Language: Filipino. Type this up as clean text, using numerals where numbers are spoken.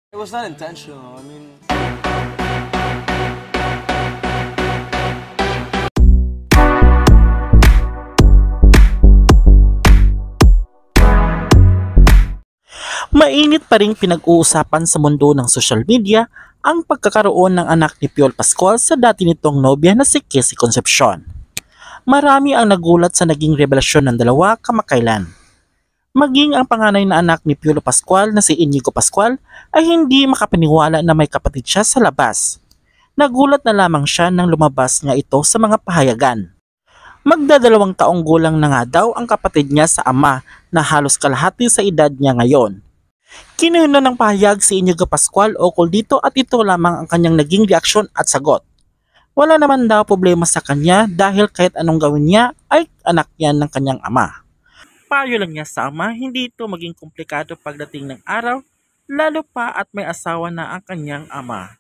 It was not intentional. I mean, Mainit pa ring pinag-uusapan sa mundo ng social media ang pagkakaroon ng anak ni Piolo Pascual sa dati nitong nobya na si Kissy Concepcion. Marami ang nagulat sa naging revelasyon ng dalawa kamakailan. Maging ang panganay na anak ni Piolo Pascual na si Inigo Pascual ay hindi makapaniwala na may kapatid siya sa labas. Nagulat na lamang siya nang lumabas nga ito sa mga pahayagan. Magdadalawang taong gulang na nga daw ang kapatid niya sa ama na halos kalahati sa edad niya ngayon. Kinuha ng pahayag si Inigo Pascual ukol dito at ito lamang ang kanyang naging reaksyon at sagot. Wala naman daw problema sa kanya dahil kahit anong gawin niya ay anak yan ng kanyang ama. Payo lang niya sa ama hindi ito maging komplikado pagdating ng araw lalo pa at may asawa na ang kanyang ama.